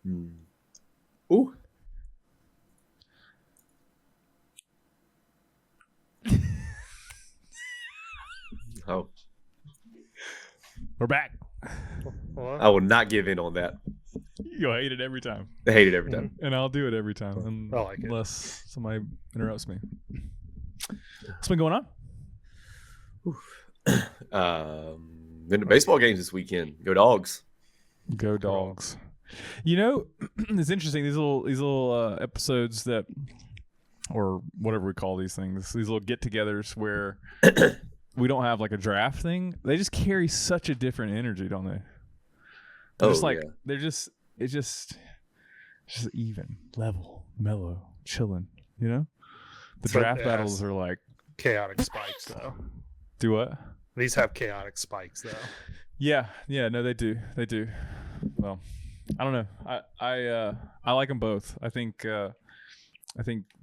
Ooh. Oh, We're back. I will not give in on that. You'll hate it every time. I hate it every time. And I'll do it every time I like it. unless somebody interrupts me. What's been going on? Been to baseball games this weekend. Go Dogs. Go Dogs. You know, it's interesting. These little episodes that, or whatever we call these things, these little get-togethers where we don't have like a draft thing. They just carry such a different energy, don't they? They're just like it's just even, level, mellow, chilling. You know, the draft battles are like chaotic spikes, though. Do what? These have chaotic spikes, though. Yeah, no, they do. Well, I don't know. I like them both. I think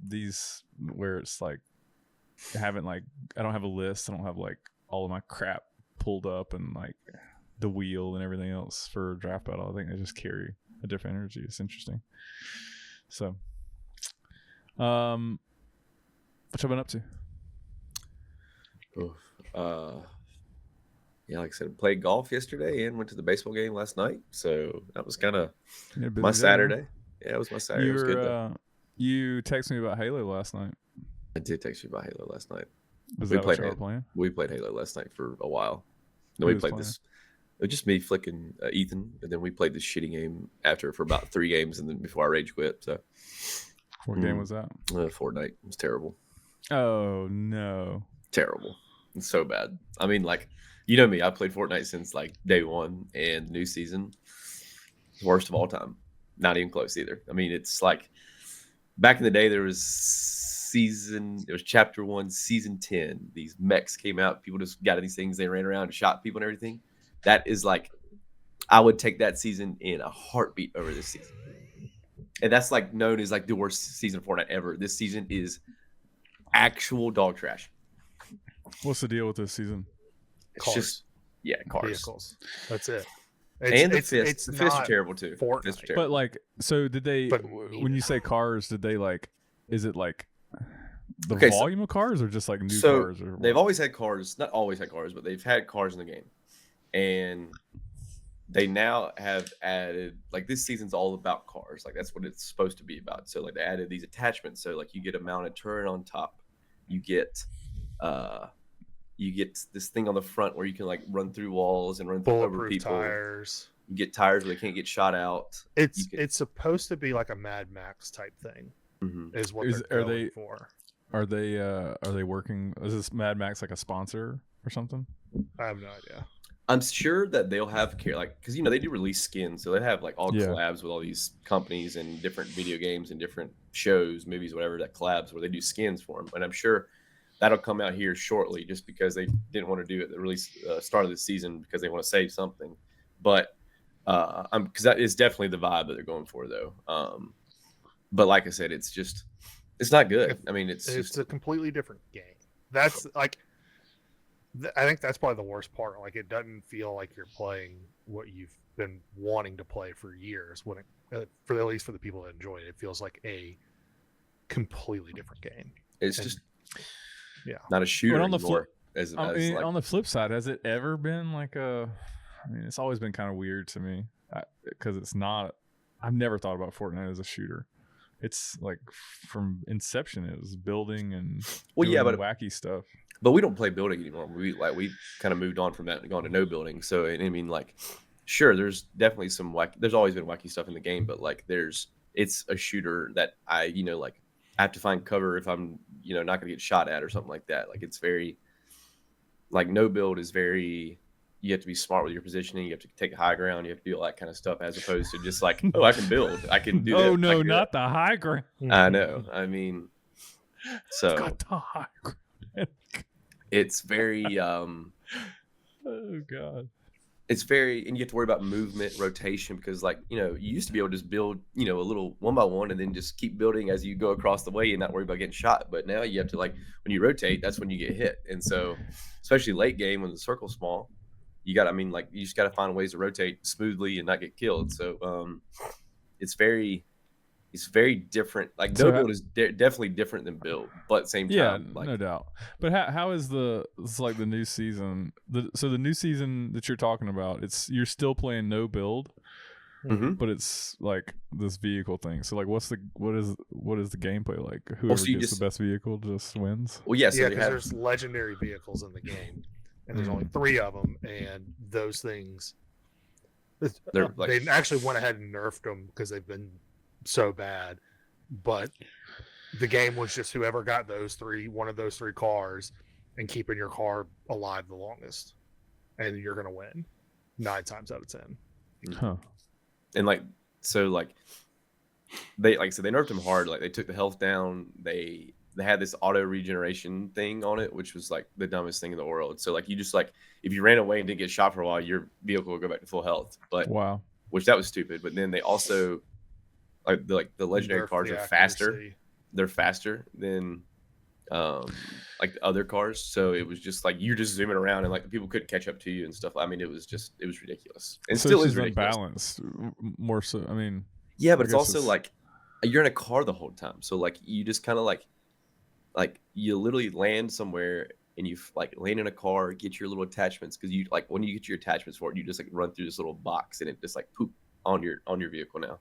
these where it's like I don't have a list. I don't have like all of my crap pulled up and like the wheel and everything else for a draft battle. I think they just carry a different energy. It's interesting. So, what you been up to? Yeah, like I said, played golf yesterday and went to the baseball game last night. So that was kind of my Saturday. Yeah, it was my Saturday. It was good though. You texted me about Halo last night. I did text you about Halo last night. Was that what you were playing? We played Halo last night for a while. Then we played this. It was just me flicking Ethan, and then we played this shitty game for about 3 games, and then before I rage quit. So, what game was that? Fortnite. It was terrible. Oh no! Terrible. It's so bad. I mean, like, you know me. I played Fortnite since like day one, and new season, worst of all time. Not even close either. I mean, it's like back in the day there was chapter 1, season 10. These mechs came out. People just got these things. They ran around and shot people and everything. That is like, I would take that season in a heartbeat over this season. And that's like known as like the worst season of Fortnite ever. This season is actual dog trash. What's the deal with this season? It's cars. Cars. Vehicles. That's it. The fists are terrible too. Fortnite. But like, so did they? When you say cars, did they like? Is it like the volume of cars, or just like new cars? Or they've always had cars. Not always had cars, but they've had cars in the game, and they now have added, like, this season's all about cars. Like, that's what it's supposed to be about. So like they added these attachments. So like you get a mounted turret on top. You get this thing on the front where you can like run through walls and run through over people. Tires. You get tires where they can't get shot out. It's supposed to be like a Mad Max type thing. Mm-hmm. Is what they're going for. Are they working? Is this Mad Max like a sponsor or something? I have no idea. I'm sure that they'll have because they do release skins, so they have like all collabs with all these companies and different video games and different shows, movies, whatever, that collabs where they do skins for them. And I'm sure that'll come out here shortly, just because they didn't want to do it at the release start of the season because they want to save something. But because that is definitely the vibe that they're going for, though. But like I said, it's not good. I mean, it's a completely different game. That's like, I think that's probably the worst part. Like, it doesn't feel like you're playing what you've been wanting to play for years. When at least for the people that enjoy it, it feels like a completely different game. It's just not a shooter anymore. On the flip side, has it ever been like a? I mean, it's always been kind of weird to me because it's not. I've never thought about Fortnite as a shooter. It's like from inception, it was building and wacky stuff. But we don't play building anymore. We kind of moved on from that and gone to no building. So I mean, like, sure, there's definitely some there's always been wacky stuff in the game, but like it's a shooter that I have to find cover if I'm not going to get shot at or something like that. Like, it's very, like, no build is very. You have to be smart with your positioning. You have to take high ground. You have to do all that kind of stuff, as opposed to just like, I can build. I can do that. Oh, no, not the high ground. I know. I mean, so. It's got the high ground. It's very. Oh, God. It's very. And you have to worry about movement, rotation, because, like, you used to be able to just build, a little one by one and then just keep building as you go across the way and not worry about getting shot. But now you have to, like, when you rotate, that's when you get hit. And so, especially late game when the circle's small, you just got to find ways to rotate smoothly and not get killed. So it's very different. Like So no build is definitely different than build, but at the same time, like no doubt. But how is it's like the new season? So the new season that you're talking about, you're still playing no build, Mhm. but it's like this vehicle thing. So like, what is the gameplay like? Whoever so you gets just- the best vehicle just wins. well, yeah. So Yeah, they because have there's legendary vehicles in the game, and there's Mm. only 3 of them, and those things. They're, like- they actually went ahead and nerfed them because they've been so bad. But the game was just whoever got one of those 3 cars, and keeping your car alive the longest, and you're gonna win 9 times out of 10. Huh. and like so like they nerfed him hard. Like they took the health down. They had this auto regeneration thing on it, which was like the dumbest thing in the world. So like you just like if you ran away and didn't get shot for a while, your vehicle would go back to full health. But Wow. which that was stupid. But then they also the legendary Nerfed cars the are faster. accuracy. They're faster than like the other cars. So it was just like you're just zooming around and like the people couldn't catch up to you and stuff. I mean, it was ridiculous. And So still it's is just ridiculous. unbalanced. More so. I mean, Yeah, I but it's guess also it's- like you're in a car the whole time. So like you just kind of like you literally land somewhere and you like land in a car, get your little attachments because you like when you get your attachments for it, you just like run through this little box and it just like poop on your vehicle now.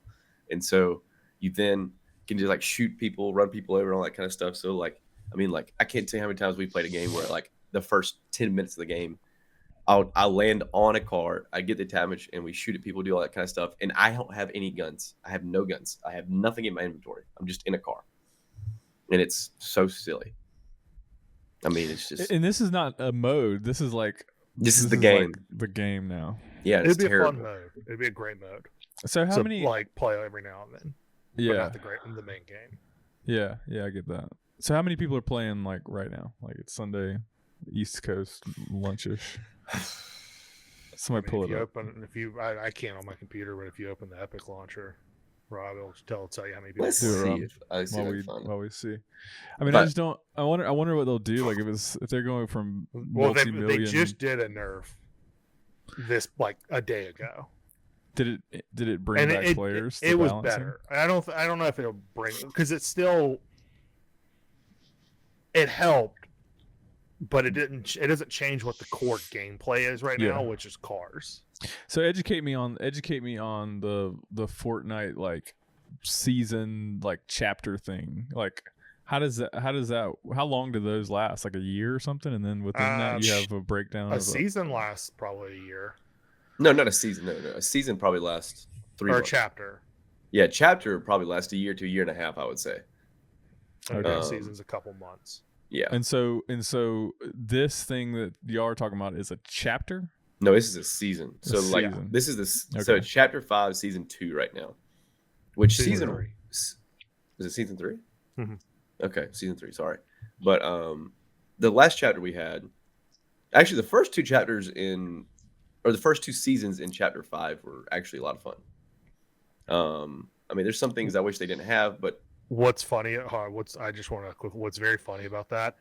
And so you then can just like shoot people, run people over, all that kind of stuff. So like I mean like I can't tell you how many times we played a game where like the first 10 minutes of the game I'll land on a car, I get the damage, and we shoot at people, do all that kind of stuff. And I don't have any guns. I have no guns. I have nothing in my inventory. I'm just in a car. And it's so silly. I mean, it's just and this is not a mode. This is like this is the like game. the game now. Yeah, it's It'd be terrible. a fun mode. It'd be a great mode. So how to, many? like play every now and then? But Yeah, not the main game. yeah, I get that. So how many people are playing like right now? Like it's Sunday, East Coast lunchish. Somebody pull if it you up. I can't on my computer, but if you open the Epic launcher, Rob will tell you how many people. Let's Do it, see Rob. if I see While if I we can find it. while we see, I mean, But- I just don't. I wonder what they'll do. Like if they're going from Well, they multi-million. just did a nerf this like a day ago, did it bring back it, players? It the was balancing? better. I don't know if it'll bring because it helped, but it didn't. It doesn't change what the core gameplay is right Yeah. now, which is cars. So educate me on the Fortnite like season like chapter thing. Like how long do those last? Like a year or something? And then within that you have a breakdown A of season lasts probably a year No, not a season. No. A season probably lasts 3 or a months. chapter. Yeah, chapter probably lasts a year to a year and a half, I would say. And Okay. a season's a couple months. Yeah. and so this thing that y'all are talking about is a chapter? No, this is a season. So like season. this is this. So Okay. it's chapter 5, season 2 right now. Which Season season? 3. Is it season 3? Mhm. Okay, season 3. Sorry, but the last chapter we had, actually, the first 2 chapters the first 2 seasons in chapter 5 were actually a lot of fun. I mean, there's some things I wish they didn't have, but What's funny? What's very funny about that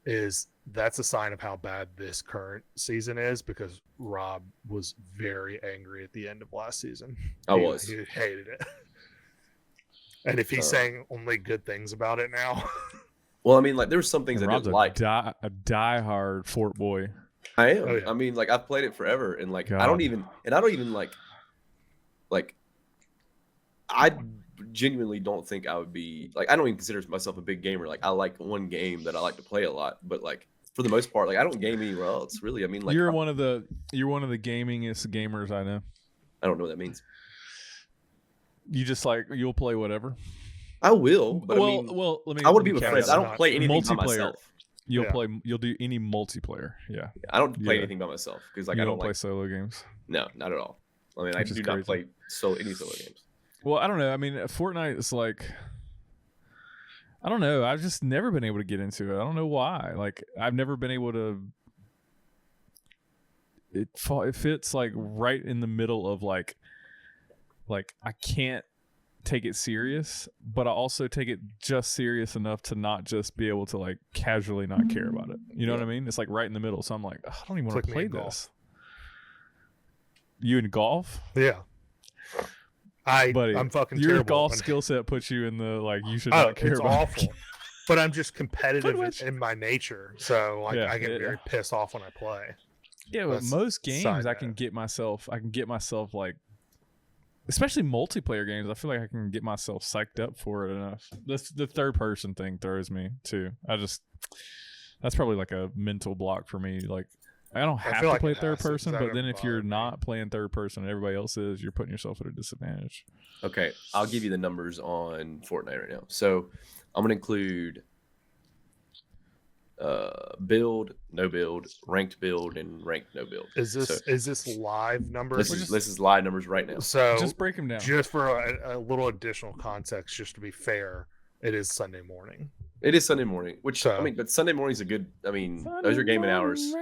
is that's a sign of how bad this current season is because Rob was very angry at the end of last season. I was. He hated it. And if he's saying only good things about it now, well, I mean, like there were some things And I Rob's didn't like. a diehard Fort boy. I am. Oh, yeah. I mean, like I've played it forever, and like I God. don't even like I genuinely don't think I would be like I don't even consider myself a big gamer. Like I like one game that I like to play a lot, but like for the most part, like I don't game anywhere else. Really, I mean, like you're one of the gamingest gamers I know. I don't know what that means. You just like you'll play whatever. I will, but well, I mean, let me. I want to be with Yeah, friends. that's I don't not- play anything by multiplayer. myself. You'll Yeah. play. You'll do any multiplayer. Yeah. I don't play Yeah. anything by myself because like You I don't don't play like. solo games. No, not at all. I mean, I Which is do not crazy. play any solo games. Well, I don't know. I mean, Fortnite is like, I don't know. I've just never been able to get into it. I don't know why. Like, I've never been able to. It fits like right in the middle of like I can't take it serious, but I also take it just serious enough to not just be able to like casually not care about it. You know what I mean? It's like right in the middle. So I'm like, I don't even want It's to like play me in golf. this. You in golf? yeah. buddy, I'm fucking your terrible. golf And- skill set puts you in the like you should oh, not care it's about. awful. But I'm just competitive Which- in my nature, so like Yeah, I get yeah. very pissed off when I play. Yeah, but That's most games side I can get myself like, especially multiplayer games, I feel like I can get myself psyched up for it enough. The third person thing throws me too. That's probably like a mental block for me. Like I don't have feel to like play it third has to, 'cause person, that but then never if you're bothered me. not playing third person and everybody else is, you're putting yourself at a disadvantage. Okay, I'll give you the numbers on Fortnite right now. So I'm gonna include build, no build, ranked build, and ranked no build. Is this So live numbers? this is live numbers right now. So Just break them down. just for a little additional context, just to be fair, it is Sunday morning. It is Sunday morning, which So- I mean, but Sunday morning's a good. I mean, those are gaming hours.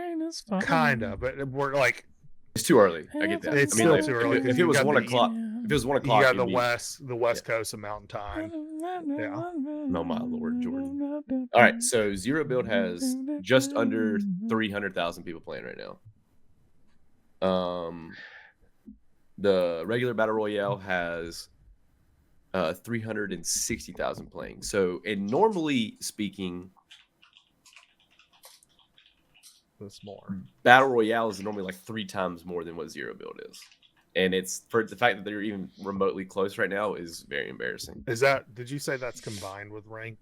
Kinda, but we're like It's too early. I get that. It's I mean, still like, too early, If 'cause it you was got 1 the- o'clock, if it was 1 you o'clock, got it'd the west coast of Mountain Time. Yeah. Oh my Lord, Jordan. All right, so Zero Build has just under 300,000 people playing right now. The regular battle royale has 360,000 playing. So, and normally speaking, That's more. battle royale is normally like 3 times more than what Zero Build is, and it's for the fact that they're even remotely close right now is very embarrassing. Is that? Did you say that's combined with rank?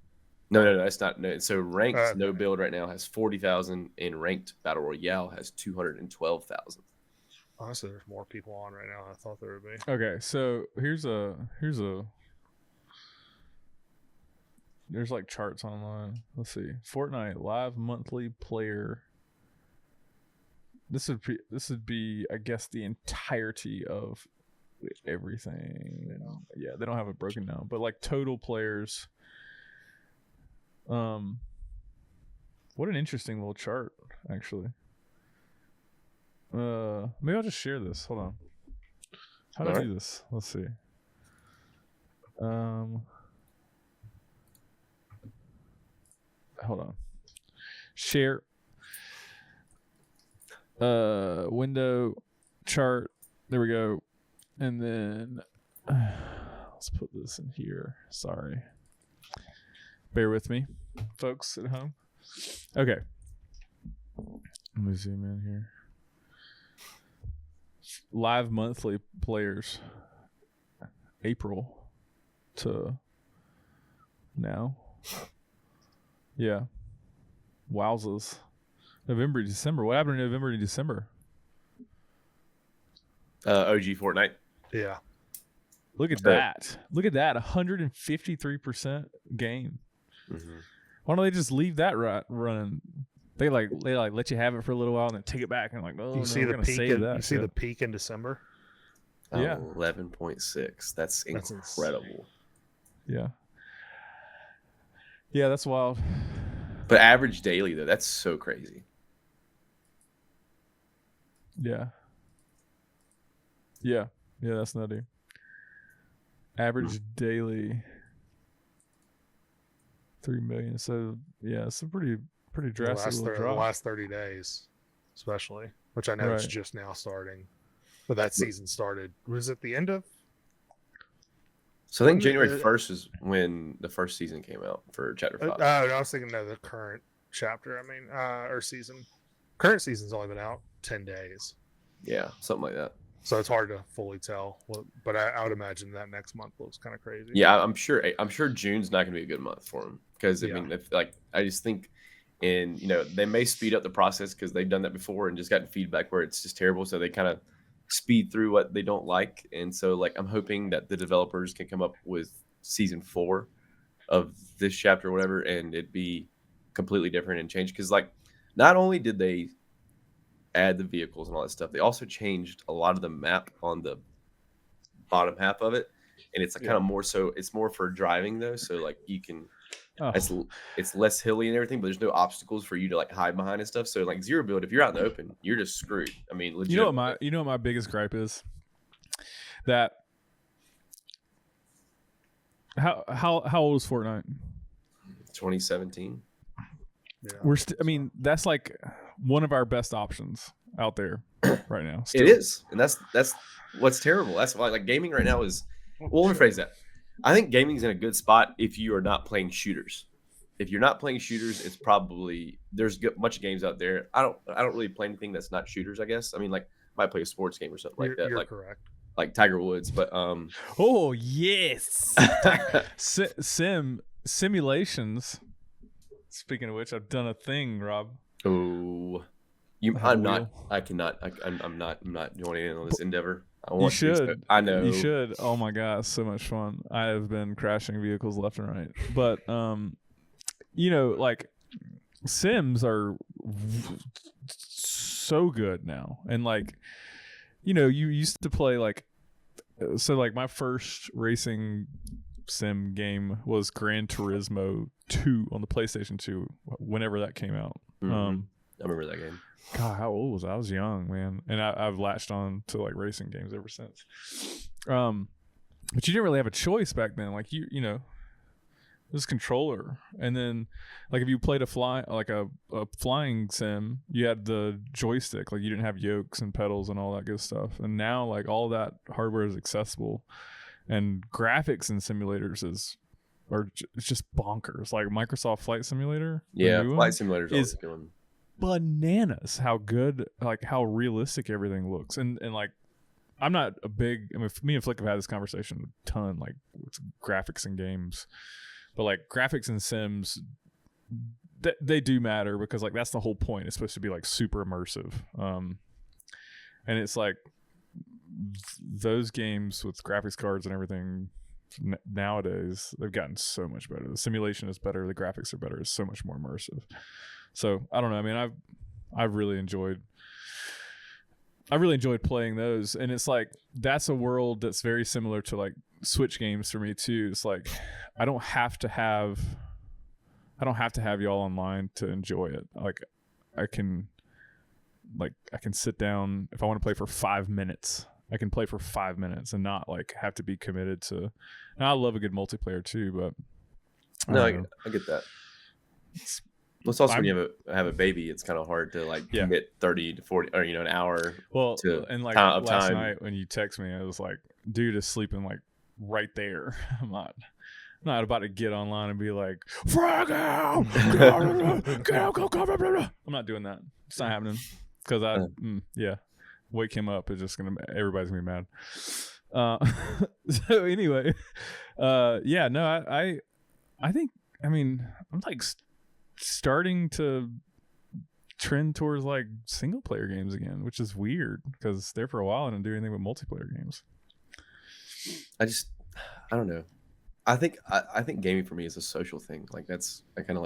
No, that's not. No, so ranked Okay. no build right now has 40,000, and ranked battle royale has 212,000. Honestly, there's more people on right now than I thought there would be. Okay, so here's there's like charts online. Let's see. Fortnite live monthly player. This would be I guess the entirety of everything. Yeah, they don't have it broken down, but like total players. What an interesting little chart, actually. Maybe I'll just share this. Hold on. How do I do this? Let's see. Hold on. Share. Window chart. There we go. And then let's put this in here. Sorry. Bear with me, folks at home. Okay. Let me zoom in here. Live monthly players. April to now. Yeah. Wowzers. November, December. What happened in November to December? OG Fortnite. Yeah. Look at that. Look at that. 153% gain. Mm-hmm. Why don't they just leave that running? They let you have it for a little while and then take it back and like, oh, You see we're the gonna peak. save that You see shit. the peak in December. Yeah. 11.6. That's incredible. Yeah. Yeah, that's wild. But average daily though, that's so crazy. Yeah. Yeah. Yeah, that's nutty. Average daily 3 million. So yeah, it's a pretty drastic little The drop. last 30 days, especially, which I know it's Right. just now starting. But that season started. Was it the end of? So I think When January did- 1st is when the first season came out for Chapter 5. No, I was thinking of the current chapter. I mean, or season. Current season's only been out 10 days, Yeah, something like that. so it's hard to fully tell. But I would imagine that next month looks kind of crazy. Yeah, I'm sure June's not going to be a good month for him because I Yeah. mean, I just think, and they may speed up the process because they've done that before and just gotten feedback where it's just terrible, so they kind of speed through what they don't like, and so like I'm hoping that the developers can come up with season 4 of this chapter or whatever, and it'd be completely different and change because like not only did they add the vehicles and all that stuff, they also changed a lot of the map on the bottom half of it, and it's like kind of more so it's more for driving though, so like you can it's less hilly and everything, but there's no obstacles for you to like hide behind and stuff. So like Zero Build, if you're out in the open, you're just screwed. I mean, legit. You know what my biggest gripe is? That how old is Fortnite? 2017. Yeah. I mean, that's like one of our best options out there right now. It is, and that's what's terrible. That's why like gaming right now is Well, let me phrase that. I think gaming's in a good spot if you are not playing shooters. If you're not playing shooters, it's probably there's a bunch of games out there. I don't really play anything that's not shooters. I guess. I mean, like might play a sports game or something like that. You're Like correct. like Tiger Woods, but Oh yes, simulations. Speaking of which, I've done a thing, Rob. oh, I'm not. I cannot. I'm not joining in on this endeavor. I want you should. to. I know you should. Oh my gosh, so much fun. I have been crashing vehicles left and right, but like Sims are so good now, and like you used to play like my first racing sim game was Gran Turismo 2 on the PlayStation 2 whenever that came out. I remember that game. God, how old was I? I was young, man, and I've latched on to like racing games ever since. But you didn't really have a choice back then. Like this controller, and then like if you played a flying sim, you had the joystick. Like you didn't have yokes and pedals and all that good stuff. And now like all that hardware is accessible, and graphics in simulators it's just bonkers. Like Microsoft Flight Simulator, Yeah, Flight Simulator is doing bananas. How good, like how realistic everything looks, and like. I'm not a big. I mean, me and Flick have had this conversation a ton, like with graphics in games. But like graphics in Sims, they do matter because like that's the whole point. It's supposed to be like super immersive, and it's like those games with graphics cards and everything nowadays they've gotten so much better. The simulation is better, the graphics are better. It's so much more immersive. So I don't know. I mean, I've really enjoyed playing those, and it's like that's a world that's very similar to like Switch games for me too. It's like I don't have to have y'all online to enjoy it. Like I can sit down if I want to play for 5 minutes. I can play for 5 minutes and not like have to be committed to. And I love a good multiplayer too, but I get that. It's also when you have a baby, it's kind of hard to like commit 30 to 40 or an hour. Well, to and like last time. Night when you text me, I was like, dude is sleeping like right there. I'm not about to get online and be like, frag out, I'm not doing that. It's not happening because wake him up is just everybody's gonna be mad. So anyway, I think I'm like starting to trend towards like single player games again, which is weird because there for a while I didn't do anything but multiplayer games. I don't know. I think gaming for me is a social thing. Like I kind of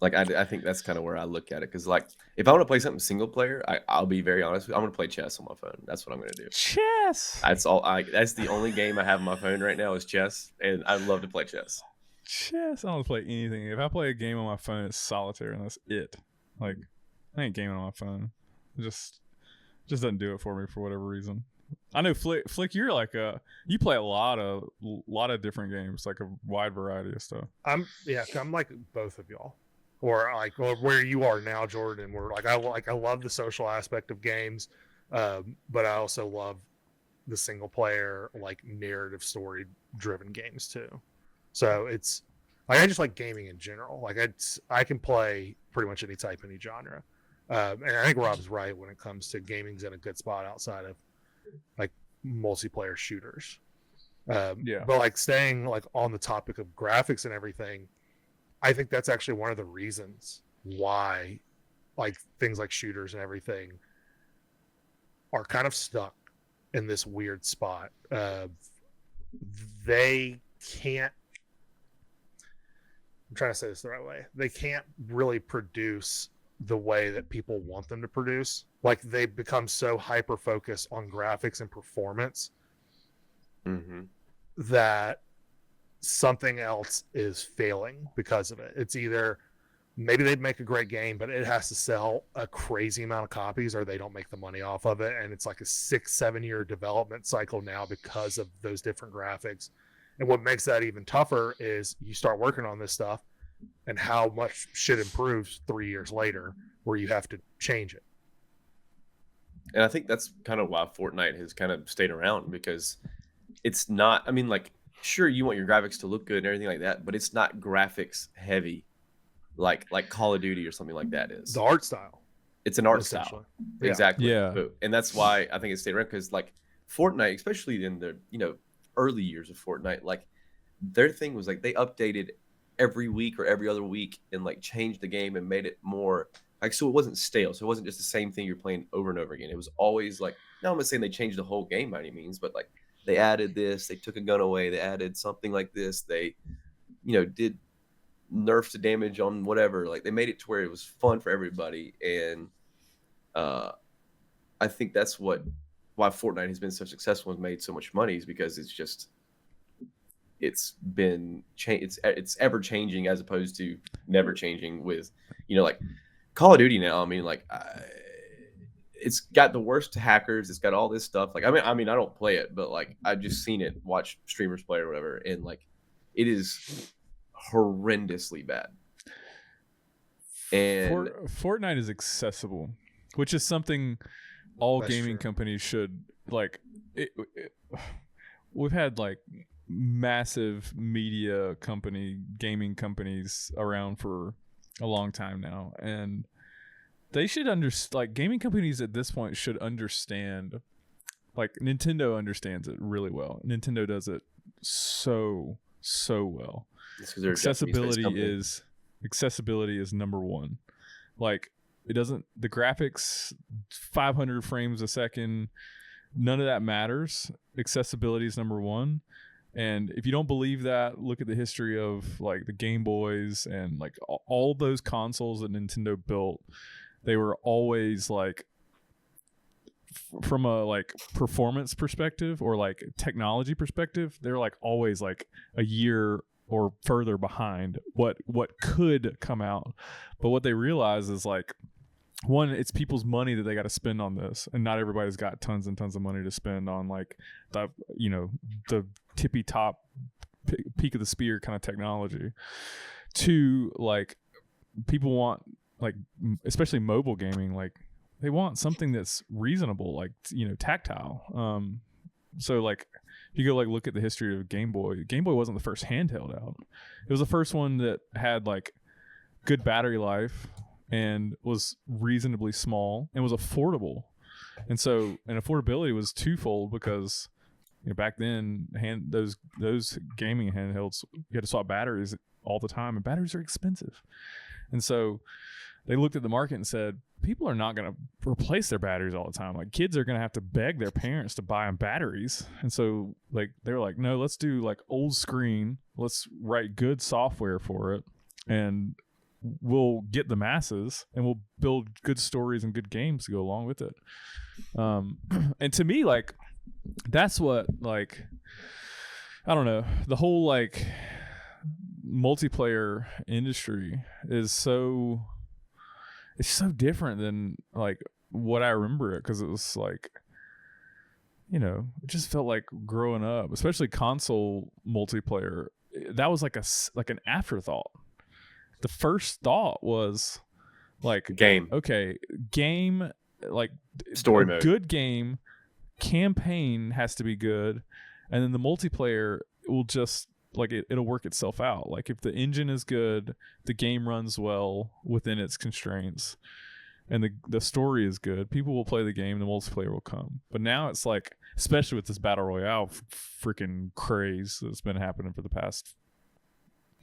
I think that's kind of where I look at it. Because like if I want to play something single player, I'll be very honest. I'm gonna play chess on my phone. That's what I'm gonna do. Chess. That's all. That's the only game I have on my phone right now is chess, and I love to play chess. Chess. I don't play anything. If I play a game on my phone, it's solitaire, and that's it. Like I ain't gaming on my phone. It just doesn't do it for me for whatever reason. I know Flick, you're like you play a lot of different games, like a wide variety of stuff. I'm like both of y'all, or where you are now, Jordan. Where I love the social aspect of games, but I also love the single player like narrative story driven games too. So it's like I just like gaming in general. Like I can play pretty much any type, any genre, and I think Rob's right when it comes to gaming's in a good spot outside of like multiplayer shooters. But like staying like on the topic of graphics and everything, I think that's actually one of the reasons why like things like shooters and everything are kind of stuck in this weird spot. They can't, I'm trying to say this the right way. They can't really produce the way that people want them to produce. Like they become so hyper focused on graphics and performance that something else is failing because of it. It's either maybe they'd make a great game, but it has to sell a crazy amount of copies or they don't make the money off of it. And it's like a 6-7 year development cycle now because of those different graphics. And what makes that even tougher is you start working on this stuff and how much shit improves 3 years later where you have to change it. And I think that's kind of why Fortnite has kind of stayed around because it's not. I mean, like, sure, you want your graphics to look good and everything like that, but it's not graphics heavy, like Call of Duty or something like that is. The art style. It's an art essentially. style, Yeah. exactly. Yeah. And that's why I think it stayed around, because like Fortnite, especially in the early years of Fortnite, like their thing was like they updated every week or every other week and like changed the game and made it more like, so it wasn't stale. So it wasn't just the same thing you're playing over and over again. It was always like, no, I'm not saying they changed the whole game by any means, but like they added this, they took a gun away, they added something like this, they, did nerfs to damage on whatever. Like they made it to where it was fun for everybody. And I think that's why Fortnite has been so successful and made so much money, is because it's been it's ever changing as opposed to never changing. With like Call of Duty now, I mean, like it's got the worst hackers, it's got all this stuff. Like I mean I don't play it, but like I've just seen it, watch streamers play or whatever, and like it is horrendously bad. And Fortnite is accessible, which is something all That's gaming true. companies should like. We've had like massive gaming companies around for a long time now, and they should like gaming companies at this point should understand. Like Nintendo understands it really well. Nintendo does it so well. Accessibility is number one. Like the graphics, 500 frames a second, none of that matters. Accessibility is number one. And if you don't believe that, look at the history of like the Game Boys and like all those consoles that Nintendo built. They were always like, from a like performance perspective or like technology perspective, they're like always like a year or further behind what could come out. But what they realize is like, one, it's people's money that they got to spend on this, and not everybody's got tons and tons of money to spend on like the tippy top peak of the spear kind of technology. Two, like people want, like especially mobile gaming, like they want something that's reasonable, like tactile. So like if you go like look at the history of Game Boy wasn't the first handheld out. It was the first one that had like good battery life and was reasonably small and was affordable. And so, and affordability was twofold, because back then those gaming handhelds, you had to swap batteries all the time, and batteries are expensive. And so they looked at the market and said, people are not going to replace their batteries all the time. Like kids are going to have to beg their parents to buy them batteries. And so like they were like, no, let's do like old screen. Let's write good software for it, and we'll get the masses, and we'll build good stories and good games to go along with it. And to me, like that's what, like, I don't know, the whole like multiplayer industry is so different than like what I remember it, because it was like, it just felt like growing up, especially console multiplayer, that was like an afterthought. The first thought was like game, like story mode, good game, campaign has to be good, and then the multiplayer will just like it'll work itself out. Like if the engine is good, the game runs well within its constraints, and the story is good, people will play the game, the multiplayer will come. But now it's like, especially with this battle royale freaking craze that's been happening for the past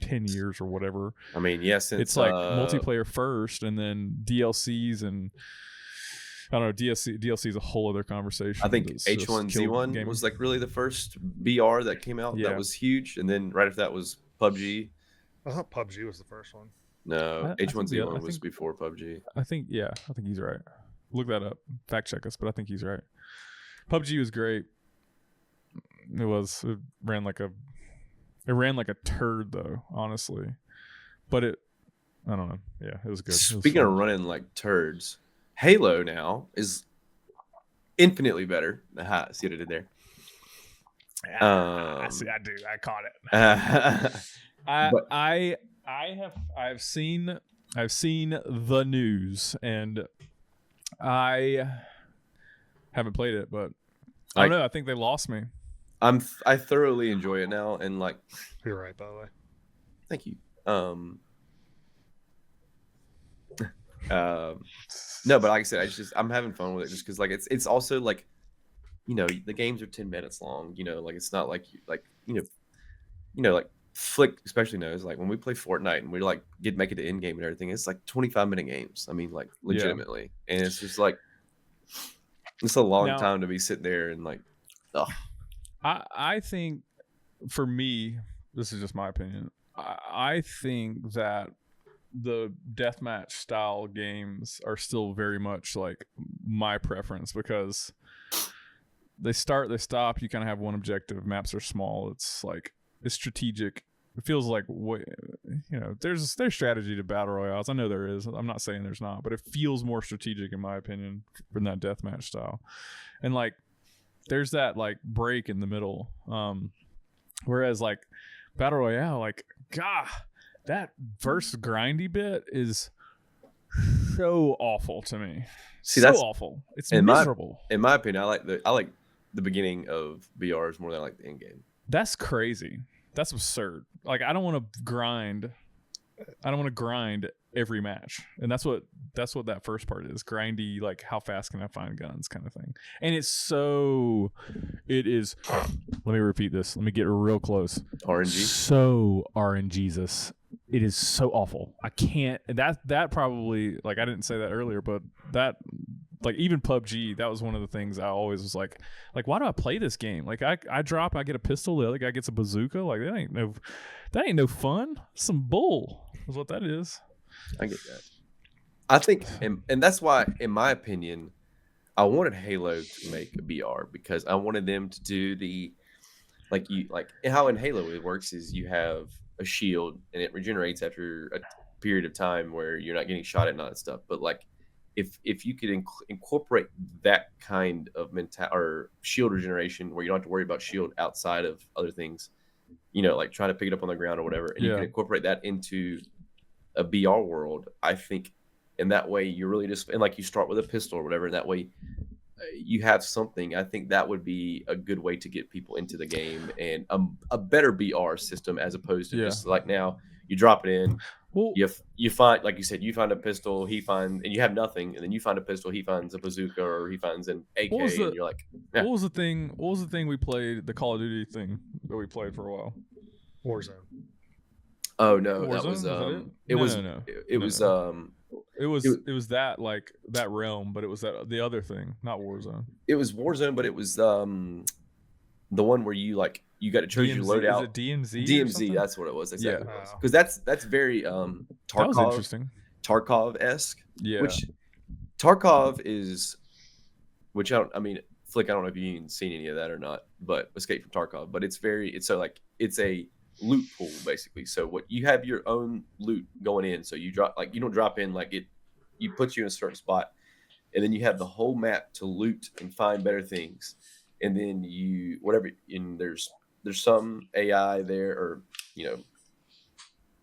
10 years or whatever. I mean, yes, it's like multiplayer first, and then DLCs, and I don't know, DLC is a whole other conversation. I think H1Z1 was like really the first BR that came out. That was huge, and then right after that was PUBG. I thought PUBG was the first one. No, H1Z1 was before PUBG. I think he's right. Look that up, fact check us, but I think he's right. PUBG was great. It ran like a turd though, honestly. But I don't know. Yeah, it was good. Speaking of running like turds, Halo now is infinitely better. Aha, see what I did there? See, I do. I caught it. I've seen the news, and I haven't played it, but I don't know. I think they lost me. I thoroughly enjoy it now, and like, You're right, by the way. thank you. No, but like I said, I'm having fun with it just because like it's also like, the games are 10 minutes long. Like it's not like like Flick especially knows like when we play Fortnite and we like make it to end game and everything, it's like 25-minute games. I mean, like legitimately, and it's just like it's a long time to be sitting there and like, ugh. I think for me, this is just my opinion. I think that the deathmatch style games are still very much like my preference because they start, they stop. You kind of have one objective. Maps are small. It's like it's strategic. It feels like there's strategy to battle royales. I know there is. I'm not saying there's not, but it feels more strategic in my opinion in that deathmatch style. And like there's that like break in the middle. Whereas like battle royale, like God, that first grindy bit is so awful to me. See, so that's awful. It's miserable. In my opinion, I like the beginning of BRs more than I like the end game. That's crazy. That's absurd. Like I don't want to grind. I don't want to grind every match, and that's what that first part is. Grindy, like how fast can I find guns, kind of thing. And it is. Let me repeat this. Let me get real close. RNG. So RNGesus. It is so awful. I can't. That probably like I didn't say that earlier, but that like even PUBG, that was one of the things I always was like why do I play this game? Like I drop, I get a pistol, the other guy gets a bazooka. Like that ain't no fun. Some bull is what that is. I get that. I think, and that's why, in my opinion, I wanted Halo to make a BR because I wanted them to do the like how in Halo it works is you have a shield and it regenerates after a period of time where you're not getting shot at and all that stuff. But like if you could incorporate that kind of or shield regeneration where you don't have to worry about shield outside of other things, like trying to pick it up on the ground or whatever, and you can incorporate that into a BR world, I think in that way you're really just, and like you start with a pistol or whatever, and that way you have something. I think that would be a good way to get people into the game and a better BR system as opposed to just like now you drop it in. Well, you find, like you said, you find a pistol, he finds, and you have nothing, and then you find a pistol, he finds a bazooka, or he finds an AK, and you're like, What was the thing we played, the Call of Duty thing that we played for a while? Warzone. Oh no, Warzone? That was it was that like that realm, but it was the other thing, not Warzone. It was Warzone, but it was the one where you got to choose your loadout. Is it DMZ? DMZ, that's what it was. Exactly. Yeah, because that's very Tarkov. That was interesting. Tarkov-esque. Yeah. Which Tarkov is, Flick, I don't know if you've seen any of that or not, but Escape from Tarkov. But it's a loot pool basically. So what you have your own loot going in. So you don't drop in you put you in a certain spot, and then you have the whole map to loot and find better things. And then there's some AI there, or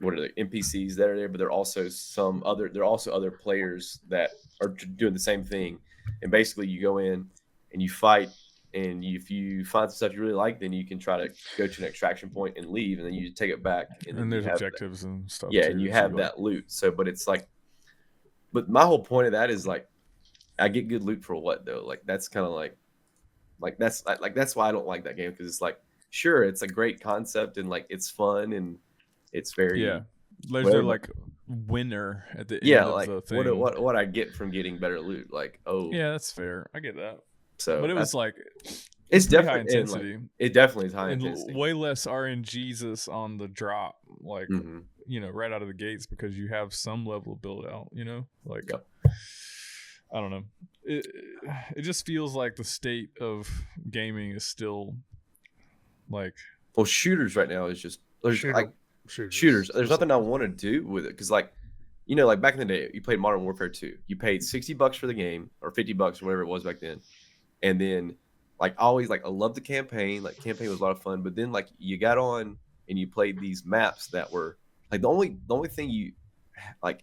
what are the NPCs that are there, but there are also other players that are doing the same thing. And basically you go in and you fight, and if you find some stuff you really like, then you can try to go to an extraction point and leave, and then you take it back. And there's objectives and stuff. Yeah, and you have that loot. So, but it's like, but my whole point of that is like, I get good loot for what though? Like that's kind of that's why I don't like that game, because it's like, sure, it's a great concept and like it's fun and it's very There's no like winner at the end of the thing. What I get from getting better loot, like that's fair. I get that. So, but it was like it's definitely high intensity. It definitely is high and intensity. Way less RNGesus on the drop, like right out of the gates, because you have some level of build out. I don't know. It just feels like the state of gaming is still like. Well, shooters right now is just shooters. There's nothing I want to do with it, because like back in the day, you played Modern Warfare 2. You paid $60 for the game, or $50 or whatever it was back then, and then always I loved the campaign. Like campaign was a lot of fun, but then you got on and you played these maps that were like the only thing you.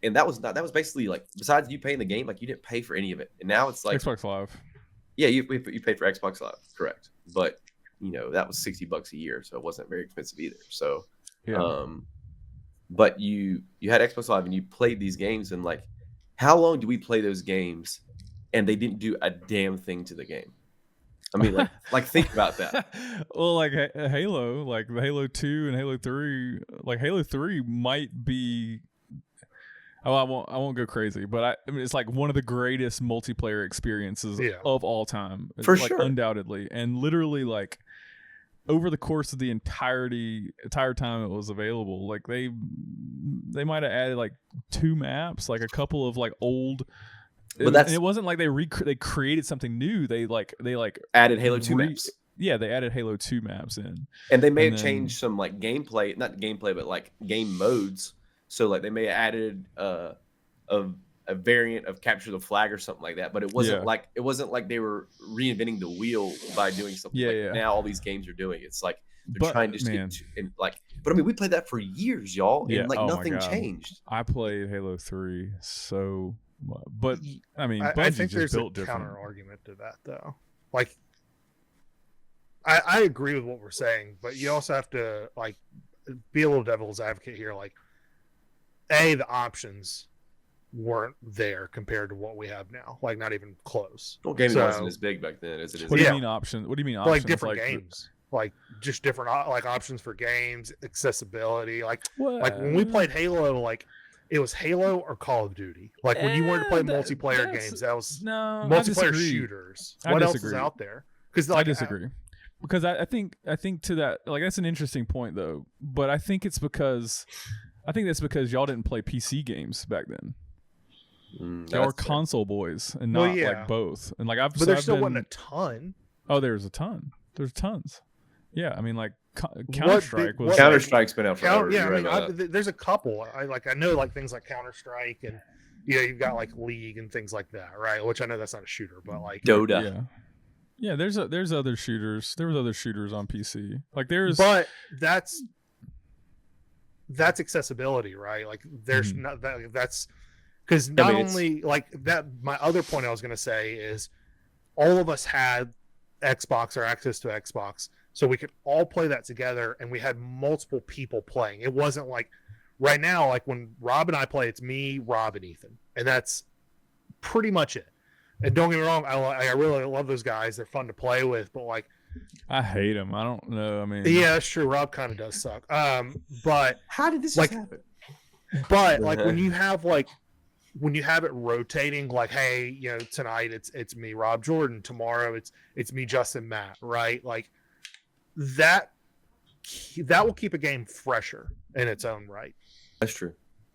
And that was basically besides you paying the game, you didn't pay for any of it. And now it's like Xbox Live. Yeah, you paid for Xbox Live, correct? But that was $60 a year, so it wasn't very expensive either. So, Yeah. but you had Xbox Live and you played these games, and like, how long do we play those games, and they didn't do a damn thing to the game? I mean, like think about that. Well, like Halo, like the Halo 2 and Halo 3, like Halo 3 might be. Oh, I won't go crazy, but I mean, it's like one of the greatest multiplayer experiences of all time, For like, sure, undoubtedly, and literally like over the course of the entire time it was available, like they might have added like 2 maps, like a couple of like old. But and it wasn't like they created something new. They added Halo 2 maps. Yeah, they added Halo 2 maps in. And they may have changed some like gameplay, not gameplay, but like game modes. So like they may have added a variant of capture the flag or something like that. But it wasn't like they were reinventing the wheel by doing something now all these games are doing. It's like they're trying to get and like. But I mean, we played that for years, y'all, and like nothing changed. I played Halo 3 so. But I mean, I think there's a counter argument to that, though. Like, I agree with what we're saying, but you also have to like be a little devil's advocate here. Like, the options weren't there compared to what we have now. Like, not even close. Well, gaming wasn't as big back then as it is. What do you mean options? What do you mean options? Like different games. Like just different like options for games, accessibility. Like when we played Halo, like. It was Halo or Call of Duty. Like when you wanted to play multiplayer games, that was multiplayer shooters. What else is out there? Because I disagree. Because I think to that, like, that's an interesting point though. But I think that's because y'all didn't play PC games back then. Y'all were console boys and not like both. And like but there still wasn't a ton. Oh, there's a ton. There's tons. Yeah, I mean, like Counter-Strike was. Counter-Strike's been out forever. Yeah, I mean, there's a couple. I know like things like Counter-Strike, and you've got like League and things like that, right? Which I know that's not a shooter, but like Dota. Yeah. There's other shooters. There was other shooters on PC. Like but that's accessibility, right? Like there's not that. That's because not only like that. My other point I was going to say is all of us had Xbox or access to Xbox. So we could all play that together, and we had multiple people playing. It wasn't like right now, like when Rob and I play, it's me, Rob, and Ethan, and that's pretty much it. And don't get me wrong, I really love those guys. They're fun to play with, but like I hate them. I don't know. I mean, yeah, that's true. Rob kind of does suck. But how did this like happen? But like when you have it rotating, like, hey, tonight it's me, Rob Jordan. Tomorrow it's me, Justin, Matt. Right, like. That will keep a game fresher in its own right. That's true.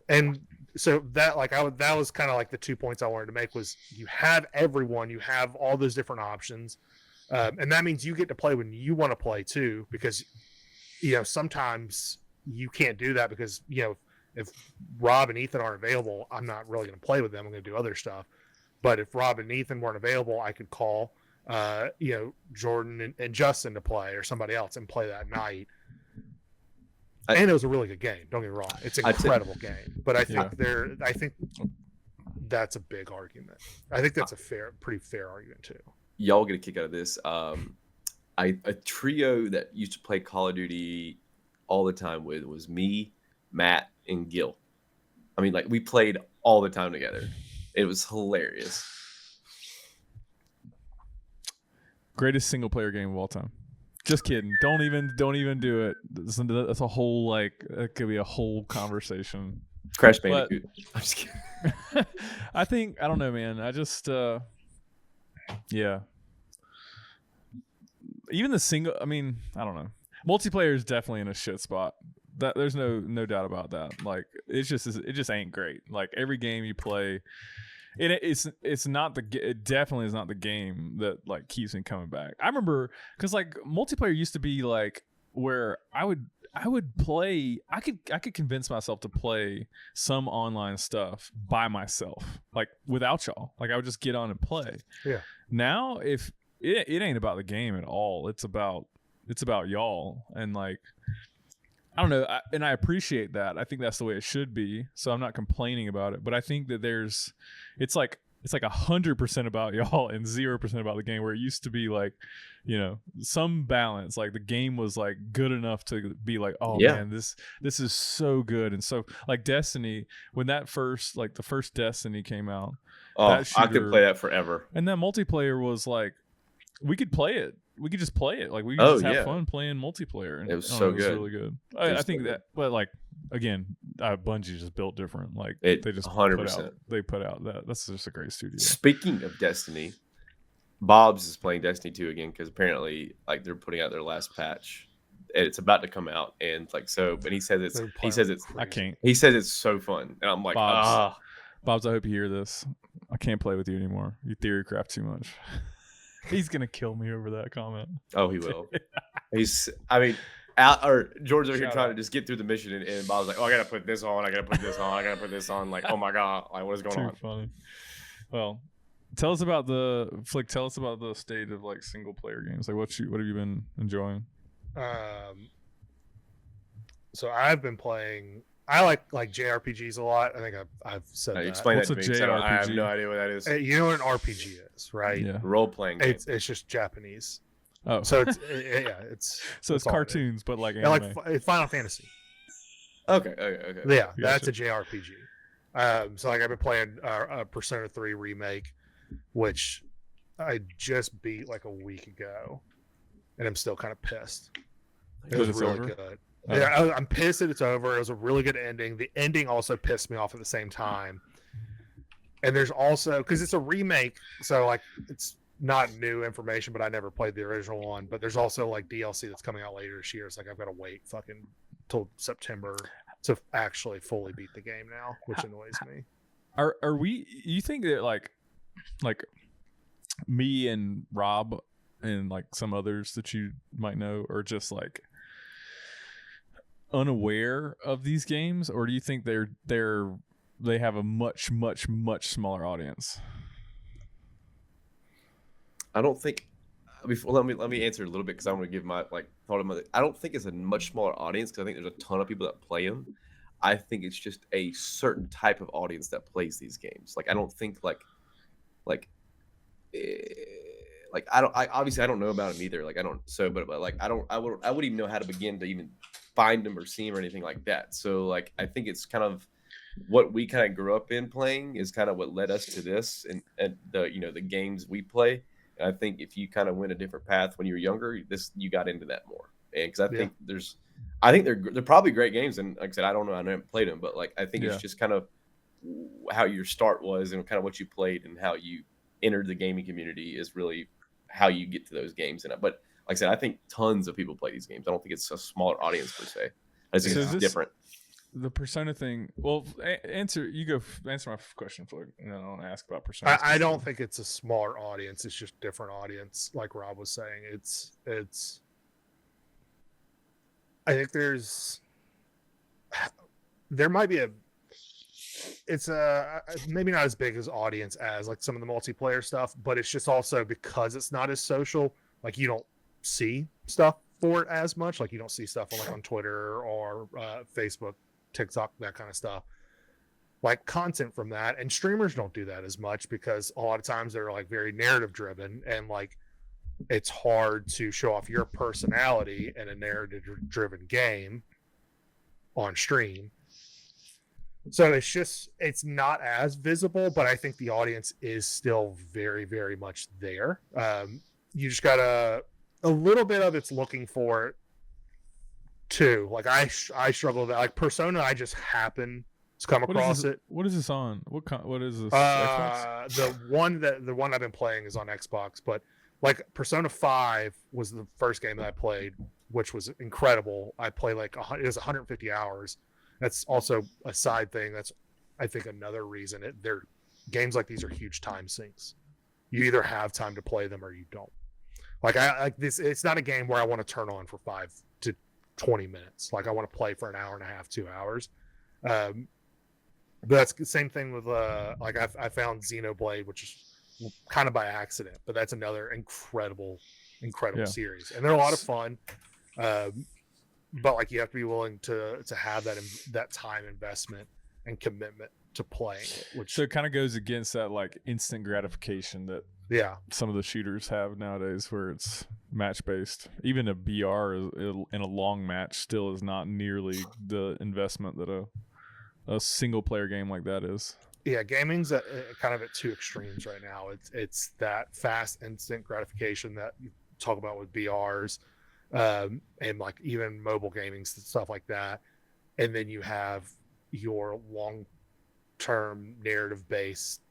And so that that was kind of like the 2 points I wanted to make was you have everyone, you have all those different options, and that means you get to play when you want to play too. Because sometimes you can't do that because if Rob and Ethan aren't available, I'm not really going to play with them. I'm going to do other stuff. But if Rob and Ethan weren't available, I could call. Jordan and Justin to play or somebody else and play that night. And it was a really good game. Don't get me wrong; it's an incredible game. But I think that's a big argument. I think that's pretty fair argument too. Y'all get a kick out of this. A trio that used to play Call of Duty all the time with was me, Matt, and Gil. I mean, like we played all the time together. It was hilarious. Greatest single player game of all time. Just kidding. Don't even do it. That's a whole it could be a whole conversation. Crash Bandicoot. I'm just kidding. I don't know, man. I just yeah. Even the single. I mean, I don't know. Multiplayer is definitely in a shit spot. That there's no doubt about that. Like it just ain't great. Like every game you play. It's not it definitely is not the game that like keeps me coming back. I remember because like multiplayer used to be like where I would play. I could convince myself to play some online stuff by myself, like without y'all. Like I would just get on and play. Yeah. Now if it ain't about the game at all. It's about y'all and like. I don't know, and I appreciate that. I think that's the way it should be, so I'm not complaining about it. But I think that it's like it's like 100% about y'all and 0% about the game, where it used to be like, you know, some balance. Like the game was like good enough to be like, oh man, this is so good. And so like Destiny, when that first, like the first Destiny came out, I could play that forever. And that multiplayer was like, we could play it. We could just play it. Like we could just have fun playing multiplayer. And it was so good. It was really good. I think that, but like again, Bungie just built different. Like they just 100%. put out that. That's just a great studio. Speaking of Destiny, Bob's is playing Destiny 2 again because apparently like they're putting out their last patch. And it's about to come out, and like so, but he says it's I can't. He says it's so fun, and I'm like, Bob's, I hope you hear this. I can't play with you anymore. You theory craft too much. He's gonna kill me over that comment. Oh, he will. George over here trying to just get through the mission, and Bob's like, oh, I gotta put this on, I gotta put this on, I gotta put this on. Like, oh my god, like what is going on? Too funny. Well, tell us about the state of like single player games. Like what have you been enjoying? So I've been playing. I like JRPGs a lot. I think I've said that. Explain What's that to a me. JRPG? I have no idea what that is. You know what an RPG is, right? Yeah. Role playing game. It's just Japanese. Oh, so it's so it's cartoons, but like anime. Like it's Final Fantasy. Okay. Yeah, that's a JRPG. So like I've been playing Persona 3 remake, which I just beat like a week ago, and I'm still kind of pissed. It was really good. Oh. Yeah, I'm pissed that it's over. It was a really good ending. The ending also pissed me off at the same time. And there's also, because it's a remake, so like it's not new information, but I never played the original one. But there's also like DLC that's coming out later this year. It's like I've got to wait fucking till September to actually fully beat the game now, which annoys me. Are we? You think that like me and Rob and like some others that you might know are just like unaware of these games, or do you think they have a much smaller audience? I don't think. Let me answer a little bit because I want to give my like thought of my. I don't think it's a much smaller audience because I think there's a ton of people that play them. I think it's just a certain type of audience that plays these games. Like I don't think like I obviously I don't know about them either. Like I don't but like I wouldn't even know how to begin to even find them or see them or anything like that. So like I think it's kind of what we kind of grew up in playing is kind of what led us to this and the the games we play. And I think if you kind of went a different path when you were younger, you got into that more. And because I think they're probably great games. And like I said, I don't know, I never played them, but like I think it's just kind of how your start was and kind of what you played and how you entered the gaming community is really how you get to those games. But like I said, I think tons of people play these games. I don't think it's a smaller audience per se. I think it's different. The Persona thing. Well, answer my question, Floyd, and then I'll ask about Persona. I don't think it's a smaller audience. It's just different audience, like Rob was saying. It's. I think there might be it's maybe not as big as audience as like some of the multiplayer stuff, but it's just also because it's not as social. Like you don't see stuff for it as much. Like you don't see stuff on Twitter or Facebook, TikTok, that kind of stuff. Like content from that, and streamers don't do that as much because a lot of times they're like very narrative driven, and like it's hard to show off your personality in a narrative driven game on stream. So it's not as visible, but I think the audience is still very, very much there. You just gotta, a little bit of it's looking for it too. Like I struggle with that. Like Persona, I just happen to come across it. What is this on? What is this? Xbox? The one I've been playing is on Xbox, but like Persona 5 was the first game that I played, which was incredible. I played it was 150 hours. That's also a side thing. That's, I think, another reason they're games like these are huge time sinks. You either have time to play them or you don't. Like this, it's not a game where I want to turn on for 5 to 20 minutes. Like I want to play for an hour and a half, 2 hours. But that's the same thing with like I found Xenoblade, which is kind of by accident, but that's another incredible series, and they're a lot of fun. But like you have to be willing to have that time investment and commitment to playing it, which So it kind of goes against that like instant gratification that some of the shooters have nowadays, where it's match based. Even a BR in a long match still is not nearly the investment that a single player game like that is. Yeah, gaming's kind of at two extremes right now. It's that fast instant gratification that you talk about with BRs, and like even mobile gaming stuff like that, and then you have your long-term narrative-based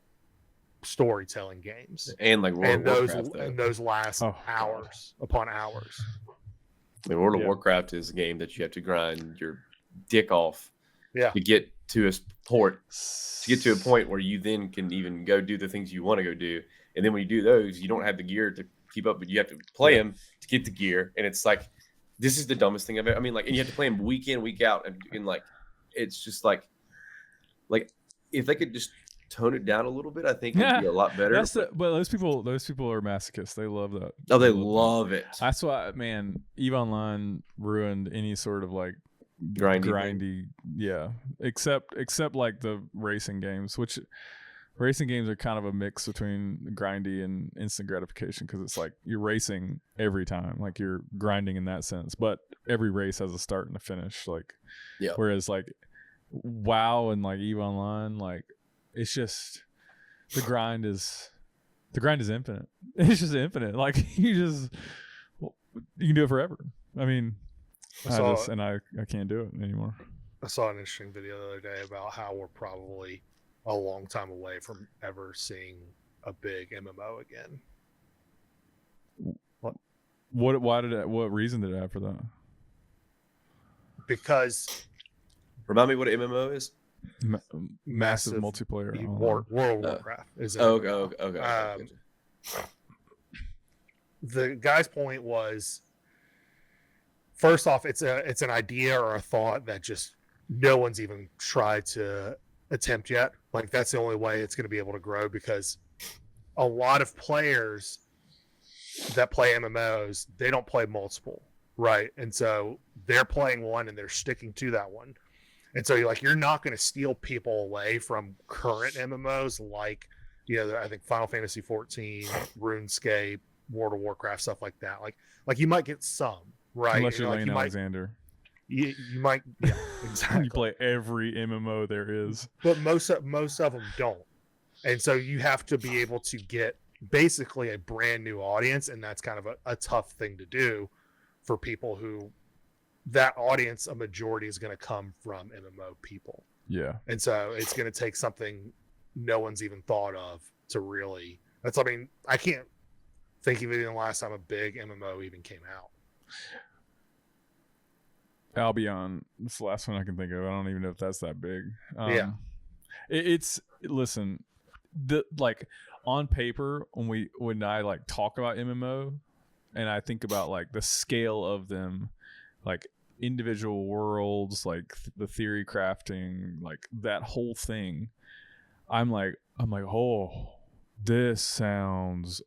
storytelling games, and like World of Warcraft, and those last hours upon hours. The World of Warcraft is a game that you have to grind your dick off to get to a point where you then can even go do the things you want to go do. And then when you do those, you don't have the gear to keep up, but you have to play them to get the gear. And it's like, this is the dumbest thing I've ever. I mean, like, and you have to play them week in, week out, and like, it's just like if they could just tone it down a little bit, I think it'd be a lot better. Well, those people are masochists. They love that. Oh, they love it. That's why, man, EVE Online ruined any sort of like grindy except like the racing games, which racing games are kind of a mix between grindy and instant gratification, because it's like you're racing every time, like you're grinding in that sense, but every race has a start and a finish, like whereas like WoW and like EVE Online, like it's just the grind is infinite. It's just infinite. Like you can do it forever. I mean, I can't do it anymore. I saw an interesting video the other day about how we're probably a long time away from ever seeing a big MMO again. What reason did it have for that? Because remind me what an MMO is. Massive multiplayer. World of Warcraft is. Okay. The guy's point was, first off, it's an idea or a thought that just no one's even tried to attempt yet. Like that's the only way it's going to be able to grow, because a lot of players that play MMOs, they don't play multiple, right? And so they're playing one and they're sticking to that one. And so you're not going to steal people away from current MMOs like, I think Final Fantasy 14, RuneScape, World of Warcraft, stuff like that. Like you might get some, right? Unless you're Lane Alexander. You might, exactly. You play every MMO there is, but most of them don't, and so you have to be able to get basically a brand new audience, and that's kind of a tough thing to do for people who that audience. A majority is going to come from MMO people, and so it's going to take something no one's even thought of to really. I can't think of even the last time a big MMO even came out. Albion, it's the last one I can think of. I don't even know if that's that big. Listen, like on paper, when I like talk about MMO and I think about like the scale of them, like individual worlds, like the theory crafting, like that whole thing, I'm like, oh, this sounds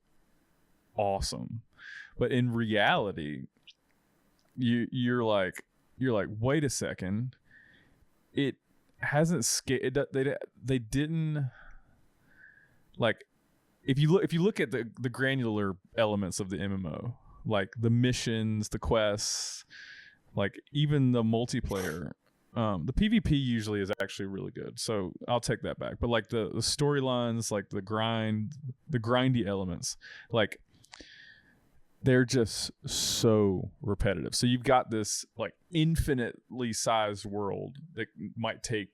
awesome. But in reality, you're like, wait a second, it hasn't scaled. They didn't, like, if you look at the granular elements of the MMO, like the missions, the quests, like even the multiplayer, the PvP usually is actually really good, so I'll take that back. But like the storylines, like the grindy elements, like they're just so repetitive. So you've got this like infinitely sized world that might take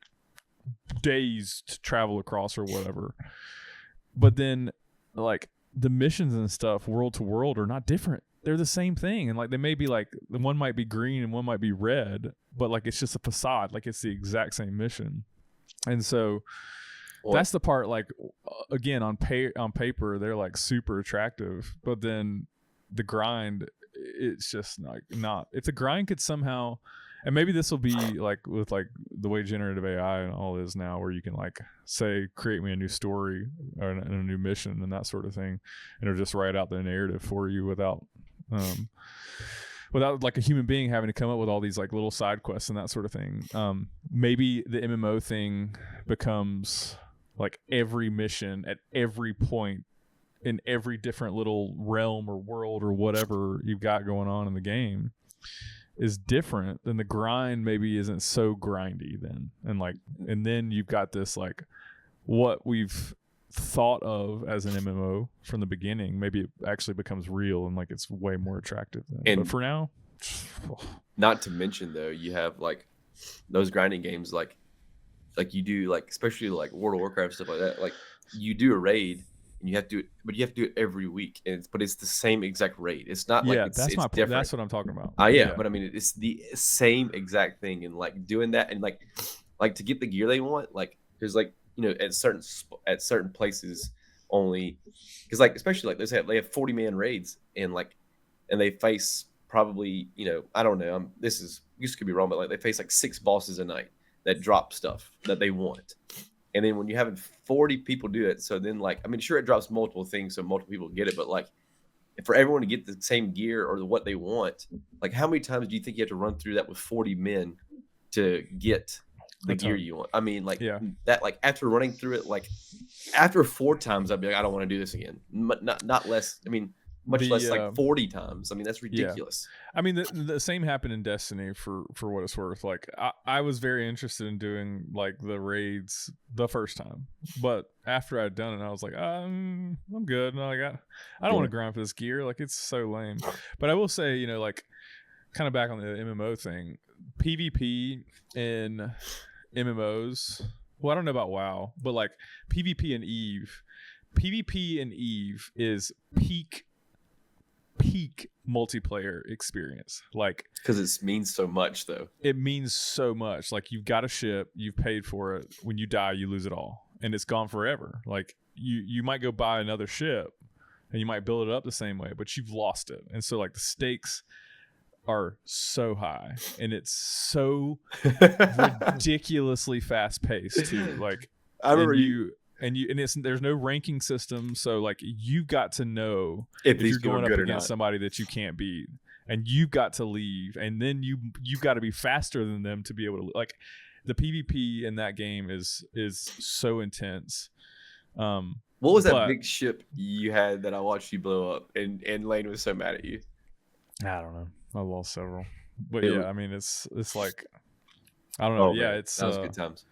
days to travel across or whatever. But then like the missions and stuff world to world are not different. They're the same thing. And like they may be like, the one might be green and one might be red, but like it's just a facade. Like it's the exact same mission. And so that's the part, like, again, on paper, they're like super attractive, but then the grind, it's just like not. If the grind could somehow, and maybe this will be like with like the way generative AI and all is now, where you can like say, create me a new story or a new mission and that sort of thing, and it'll just write out the narrative for you without without like a human being having to come up with all these like little side quests and that sort of thing. Maybe the MMO thing becomes like every mission at every point in every different little realm or world or whatever you've got going on in the game is different. Then the grind maybe isn't so grindy then. And then you've got this like what we've thought of as an MMO from the beginning, maybe it actually becomes real and like it's way more attractive then. But for now, not to mention though, you have like those grinding games like you do like especially like World of Warcraft stuff like that. Like you do a raid and you have to do it, but you have to do it every week. And it's the same exact raid. It's not like it's different. That's what I'm talking about. Yeah, but I mean it's the same exact thing, and like doing that and like to get the gear they want, like there's like at certain places only, because like especially like they have 40-man raids and they face probably I don't know, this could be wrong, but like they face like 6 bosses a night that drop stuff that they want, and then when you have 40 people do it, so then like I mean sure it drops multiple things so multiple people get it, but like for everyone to get the same gear or what they want, like how many times do you think you have to run through that with 40 men to get the gear you want? I mean, like that, like after running through it, like after 4 times, I'd be like, I don't want to do this again. Not less. I mean, much less like 40 times. I mean, that's ridiculous. Yeah. I mean, the same happened in Destiny for what it's worth. Like I was very interested in doing like the raids the first time, but after I'd done it, I was like, I'm good. No, I don't want to grind for this gear. Like it's so lame. But I will say, like kind of back on the MMO thing, PvP in MMOs, well I don't know about WoW, but like PvP in Eve is peak multiplayer experience, like because it means so much though. It means so much. Like you've got a ship, you've paid for it, when you die you lose it all and it's gone forever. Like you might go buy another ship and you might build it up the same way, but you've lost it. And so like the stakes are so high and it's so ridiculously fast paced too. Like I remember there's no ranking system, so like you've got to know if you're going up against somebody that you can't beat, and you've got to leave, and then you've got to be faster than them to be able to, like the PvP in that game is so intense. What was that big ship you had that I watched you blow up and Lane was so mad at you? I don't know. I lost several, but yeah, I mean it's like I don't know. Oh, yeah, that was good times.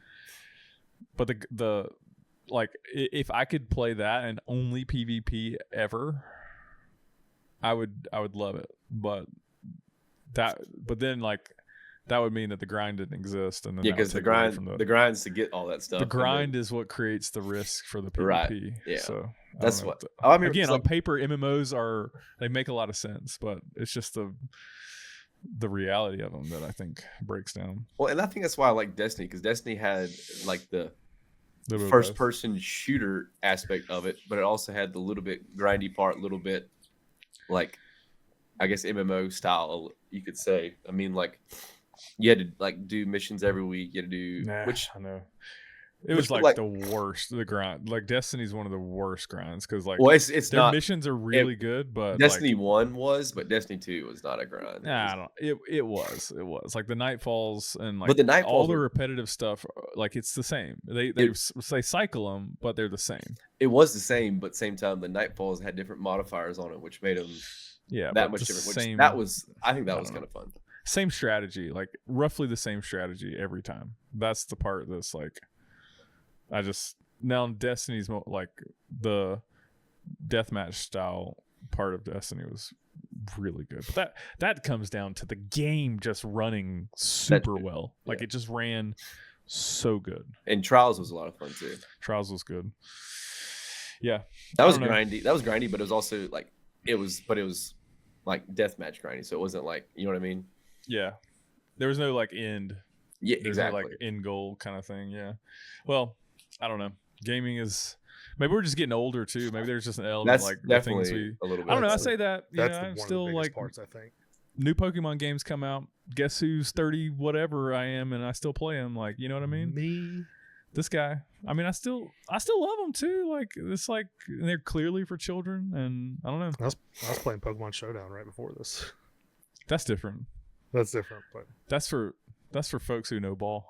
But the like if I could play that and only PvP ever, I would love it. But then like that would mean that the grind didn't exist, and then because the grind's to get all that stuff. The grind is what creates the risk for the PvP. Right. Yeah. So that's what. Again, on paper, MMOs they make a lot of sense, but it's just the reality of them that I think breaks down. Well, and I think that's why I like Destiny, because Destiny had like the first-person shooter aspect of it, but it also had the little bit grindy part, little bit like I guess MMO style, you could say. I mean, like you had to like do missions every week. You had to do which I know. It was like the worst. The grind, like Destiny's one of the worst grinds because like it's their not, missions are really good, but Destiny 1 was, but Destiny 2 was not a grind. It was like the Nightfalls and like but the Nightfalls all the repetitive stuff. Like it's the same. They cycle them, but they're the same. It was the same, but same time the Nightfalls had different modifiers on it, which made them that much different. I think that was kind of fun. Same strategy, like roughly the same strategy every time. That's the part that's like. Now Destiny's like the deathmatch style part of Destiny was really good, but that comes down to the game just running super well. Like it just ran so good. And Trials was a lot of fun too. Trials was good. Yeah, that was grindy. That was grindy, but it was also like it was like deathmatch grindy. So it wasn't like, you know what I mean? Yeah, there was no like end. Yeah, There's exactly. No, like end goal kind of thing. Yeah. Well, I don't know. Gaming is maybe we're just getting older too. Maybe there's just an element that's like definitely the things a little bit. I don't know. I say that I'm still like parts. I think new Pokemon games come out. Guess who's 30 whatever I am, and I still play them. Like, you know what I mean? Me. This guy. I mean, I still love them too. Like it's like they're clearly for children, and I don't know. I was playing Pokemon Showdown right before this. That's different. That's different, but That's for folks who know ball.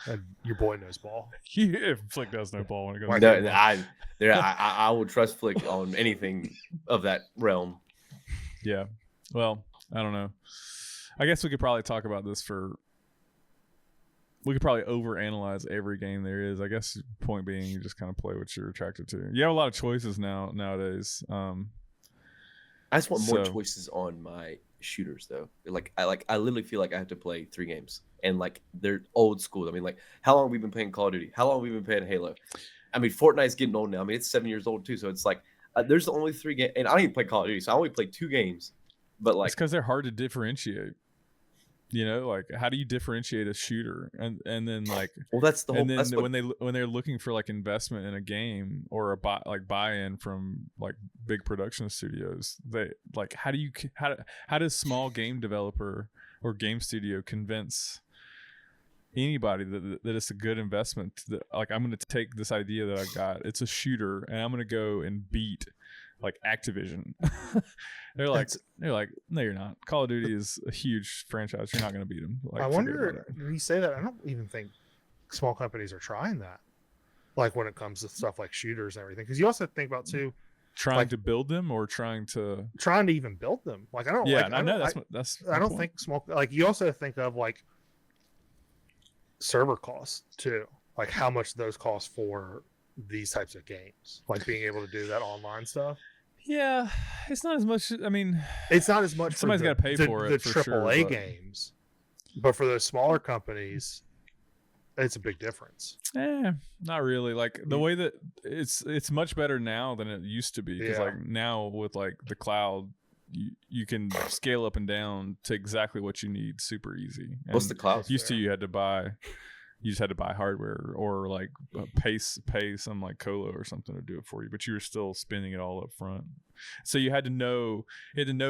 and your boy knows ball. Yeah, Flick does know ball when it goes. No, I will trust Flick on anything of that realm. Yeah. Well, I don't know. I guess we could probably talk about this we could probably overanalyze every game there is. I guess point being, you just kind of play what you're attracted to. You have a lot of choices nowadays. I just want more choices on my shooters though. I literally feel like I have to play 3 games, and like they're old school. I mean, like how long have we been playing Call of Duty? How long have we been playing Halo? I mean, Fortnite's getting old now. I mean, it's 7 years old too. So it's like there's only 3 games, and I don't even play Call of Duty, so I only play 2 games. But like, it's because they're hard to differentiate. You know, like how do you differentiate a shooter? And then like, well, that's the whole. And then when they're looking for like investment in a game or a buy-in from like big production studios, they like how does small game developer or game studio convince anybody that it's a good investment? That like I'm going to take this idea that I got, it's a shooter, and I'm going to go and beat like Activision. They're like, no, you're not. Call of Duty is a huge franchise. You're not going to beat them. Like, I wonder, when you say that, I don't even think small companies are trying that. Like when it comes to stuff like shooters and everything, because you also think about too, trying to build them or trying to even build them. Like I don't. Yeah, like, I know that's. I don't think small. Like you also think of like server costs too. Like how much those cost for these types of games, like being able to do that online stuff. Yeah, it's not as much. I mean, it's not as much. Somebody's got to pay for it. The AAA games, but for those smaller companies, it's a big difference. Not really. Like the way that it's much better now than it used to be. Because like now with like the cloud, you can scale up and down to exactly what you need super easy. And what's the cloud? Used to you just had to buy hardware or like pay some like colo or something to do it for you, but you were still spending it all up front. So you had to know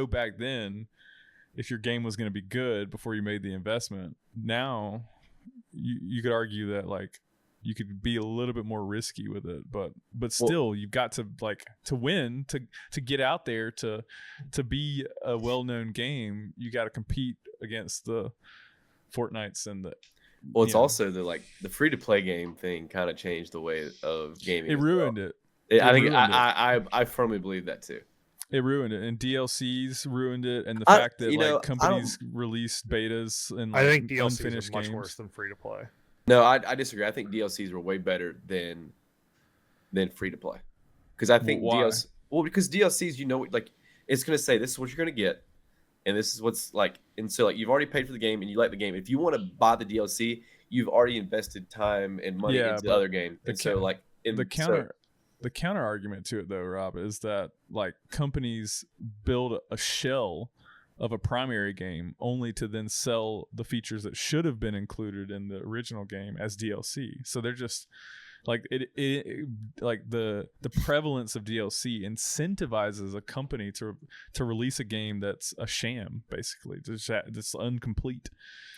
back then if your game was going to be good before you made the investment. Now you could argue that like you could be a little bit more risky with it, but still you've got to like to win, to get out there, to be a well-known game. You got to compete against the Fortnites and the. Well, it's also the free-to-play game thing kind of changed the way of gaming. It ruined it. I firmly believe that too. It ruined it, and DLCs ruined it, and the fact that companies released betas and like, I think DLCs unfinished are much games. worse than free-to-play. No, I disagree. I think DLCs were way better than free-to-play, because I think DLCs. Well, because DLCs, like it's gonna say this is what you're gonna get. And this is what's like, and so like you've already paid for the game and you like the game. If you want to buy the DLC, you've already invested time and money into the other game. And so like the counter argument to it though, Rob, is that like companies build a shell of a primary game only to then sell the features that should have been included in the original game as DLC. So they're just like it like the prevalence of DLC incentivizes a company to release a game that's a sham, basically, that's incomplete.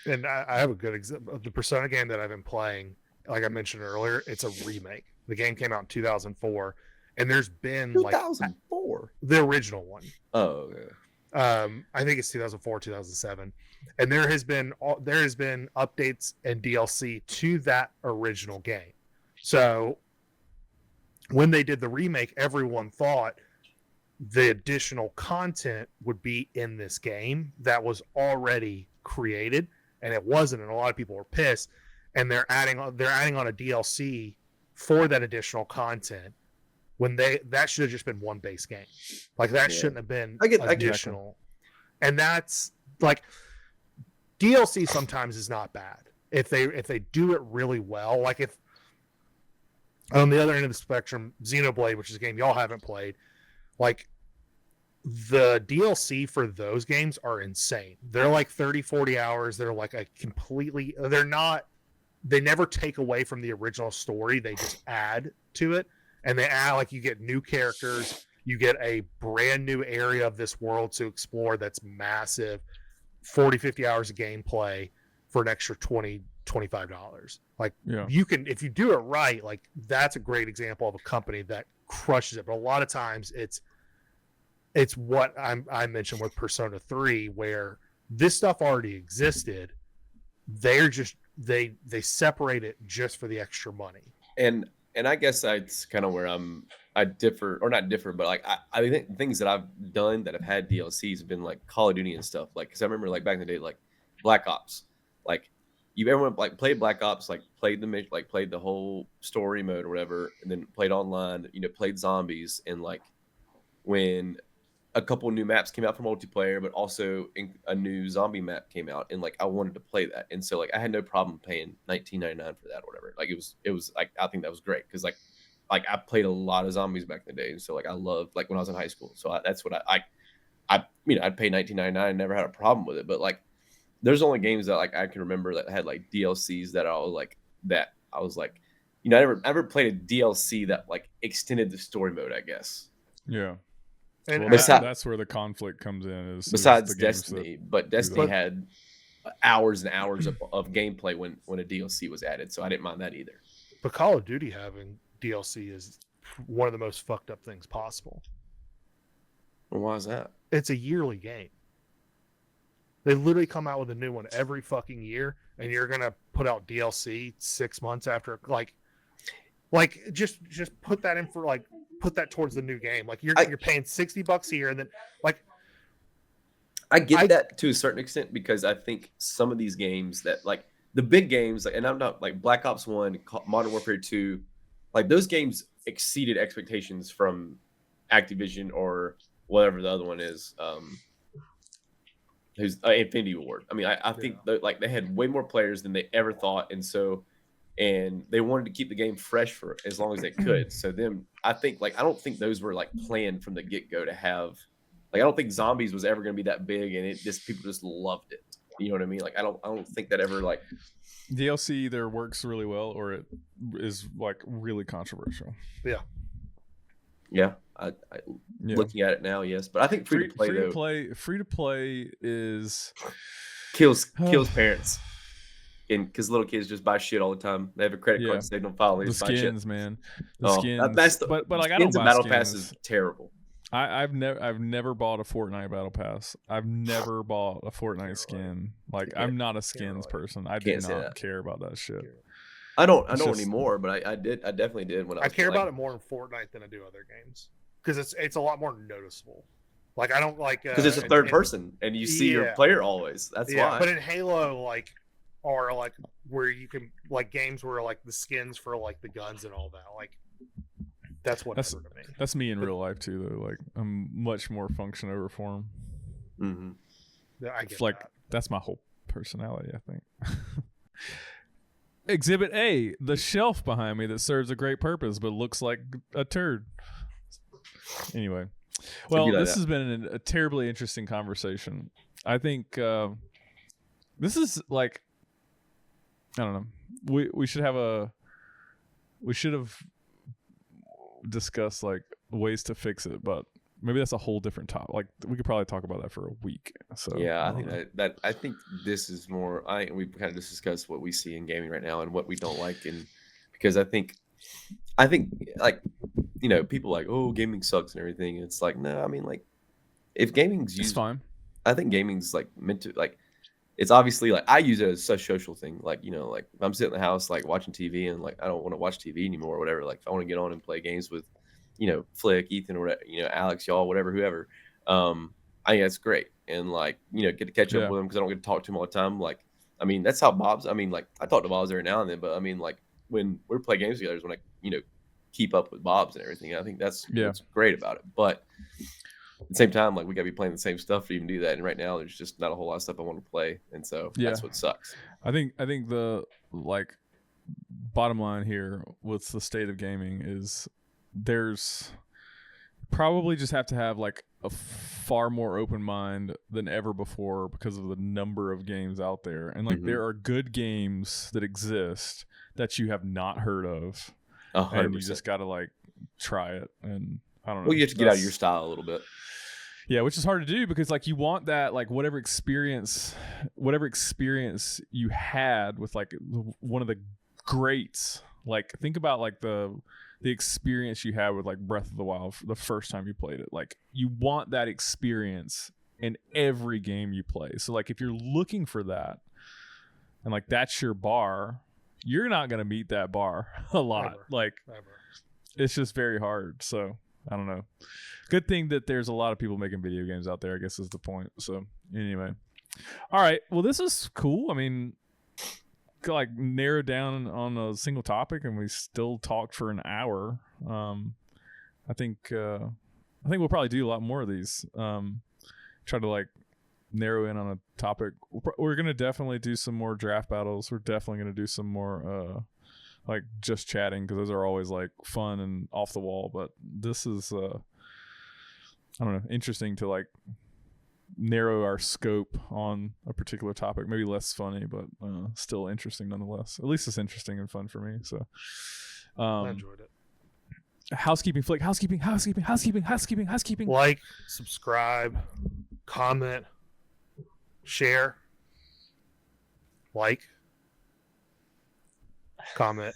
And I have a good example. The Persona game that I've been playing, like I mentioned earlier, it's a remake. The game came out in 2004, and there's been 2004, the original one. Oh, okay. I think it's 2004, 2007, and there has been updates and DLC to that original game. So when they did the remake, everyone thought the additional content would be in this game that was already created, and it wasn't. And a lot of people were pissed. And they're adding on a DLC for that additional content when that should have just been one base game. Like that shouldn't have been additional. And that's like DLC sometimes is not bad if they do it really well. Like if on the other end of the spectrum, Xenoblade, which is a game y'all haven't played, like the DLC for those games are insane. They're like 30, 40 hours. They're like they never take away from the original story. They just add to it. And they add, like, you get new characters. You get a brand new area of this world to explore that's massive. 40, 50 hours of gameplay for an extra $20, $25. Like, you can, if you do it right, like, that's a great example of a company that crushes it. But a lot of times it's what I mentioned with Persona 3, where This stuff already existed. They're just they separate it just for the extra money. And I guess that's kind of where I differ, or not differ, but like I think things that I've done that have had DLCs have been like Call of Duty and stuff. Like, because I remember like back in the day, like Black Ops, like everyone like played Black Ops, like played played the whole story mode or whatever, and then played online. Played zombies, and like when a couple new maps came out for multiplayer, but also a new zombie map came out, and like I wanted to play that, and so like I had no problem paying $19.99 for that or whatever. Like it was like I think that was great because like I played a lot of zombies back in the day, and so like I loved like when I was in high school. So that's what I'd pay $19.99, never had a problem with it. But like there's only games that like I can remember that had like DLCs that I was like, I never played a DLC that like extended the story mode, I guess. Yeah. And Well, that's where the conflict comes in. Besides Destiny, but Destiny had hours and hours of gameplay when a DLC was added, so I didn't mind that either. But Call of Duty having DLC is one of the most fucked up things possible. Well, why is that? It's a yearly game. They literally come out with a new one every fucking year, and you're gonna put out DLC 6 months after, like just put that in for like. Put that towards the new game. Like you're paying $60 a year, and then like I get that to a certain extent, because I think some of these games that like the big games, like, and I'm not like Black Ops 1, Modern Warfare 2, like those games exceeded expectations from Activision or whatever the other one is. Who's Infinity Ward. I mean, I think that like they had way more players than they ever thought, and they wanted to keep the game fresh for as long as they could. So then I think like I don't think those were like planned from the get-go to have, like I don't think Zombies was ever going to be that big, and people just loved it. You know what I mean? Like I don't think that ever like DLC either works really well or it is like really controversial. Yeah. Looking at it now, yes, but I think free to play is kills parents. And because little kids just buy shit all the time, they have a credit card, so they don't follow. The skins, man. The skins. But like I don't buy Battle skins. Pass is terrible. I've never bought a Fortnite Battle Pass. I've never bought a Fortnite skin. Like I'm not a skins person. I do not care about that shit. I don't anymore, but I definitely did when I care about it more in Fortnite than I do other games because it's a lot more noticeable. Like I don't like because it's a third person and you see your player always. That's why. But in Halo, like. Or like where you can like games where like the skins for like the guns and all that, like that's to me. That's me in real life too, though. Like I'm much more function over form. Mm-hmm. I get like that's my whole personality, I think. Exhibit A, the shelf behind me that serves a great purpose but looks like a turd. Anyway, well, this has been a terribly interesting conversation. I think this is like. I don't know. We should have discussed like ways to fix it, but maybe that's a whole different topic. Like we could probably talk about that for a week. So yeah, I think I think this is more. We kind of just discussed what we see in gaming right now and what we don't like, and because I think like people like, oh, gaming sucks and everything. And it's like, no, I mean like if gaming's used, it's fine. I think gaming's like meant to like. It's obviously like I use it as such a social thing. Like, like if I'm sitting in the house, like watching TV and like I don't want to watch TV anymore or whatever. Like if I want to get on and play games with, Flick, Ethan, or whatever, Alex, y'all, whatever, whoever. I think that's great. And like, get to catch up with them because I don't get to talk to them all the time. Like, I mean, that's how Bob's, I mean, like I talk to Bob's every now and then, but I mean, like when we're playing games together is when I, keep up with Bob's and everything. I think that's great about it. But at the same time, like we gotta be playing the same stuff to even do that. And right now, there's just not a whole lot of stuff I want to play, and so that's what sucks. I think the like bottom line here with the state of gaming is there's probably just have to have like a far more open mind than ever before because of the number of games out there, and like there are good games that exist that you have not heard of, 100%. And you just gotta like try it. And I don't know. Well, you have to get out of your style a little bit. Yeah, which is hard to do because like you want that like whatever experience you had with like one of the greats. Like think about like the experience you had with like Breath of the Wild the first time you played it. Like you want that experience in every game you play. So like if you're looking for that and like that's your bar, you're not going to meet that bar a lot. Ever. It's just very hard. So I don't know. Good thing that there's a lot of people making video games out there, I guess is the point. So anyway. All right. Well, this is cool. I mean, like narrow down on a single topic and we still talked for an hour. I think we'll probably do a lot more of these. Try to like narrow in on a topic. We're going to definitely do some more draft battles. We're definitely going to do some more like just chatting, because those are always like fun and off the wall. But this is I don't know, interesting to like narrow our scope on a particular topic. Maybe less funny, but still interesting nonetheless. At least it's interesting and fun for me. So I enjoyed it. Housekeeping, Flick. Housekeeping. Like, subscribe, comment, share, like, comment,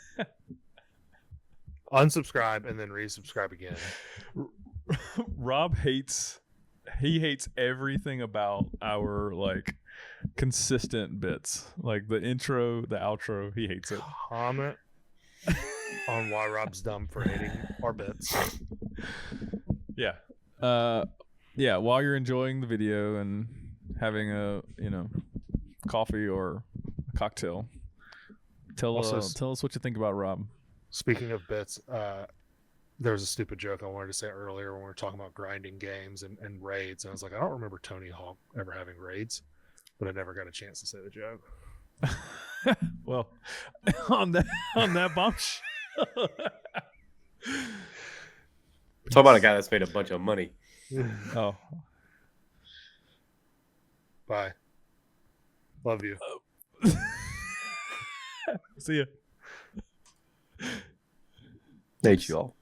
unsubscribe, and then resubscribe again. Rob hates everything about our like consistent bits, like the intro, the outro. He hates it. Comment on why Rob's dumb for hating our bits. Yeah. Yeah, while you're enjoying the video and having a, coffee or a cocktail, tell us what you think about Rob. Speaking of bits, there was a stupid joke I wanted to say earlier when we were talking about grinding games and raids, and I was like, I don't remember Tony Hawk ever having raids, but I never got a chance to say the joke. Well, on that bombshell. Talk about a guy that's made a bunch of money. Oh. Bye. Love you. See ya. Hate you all.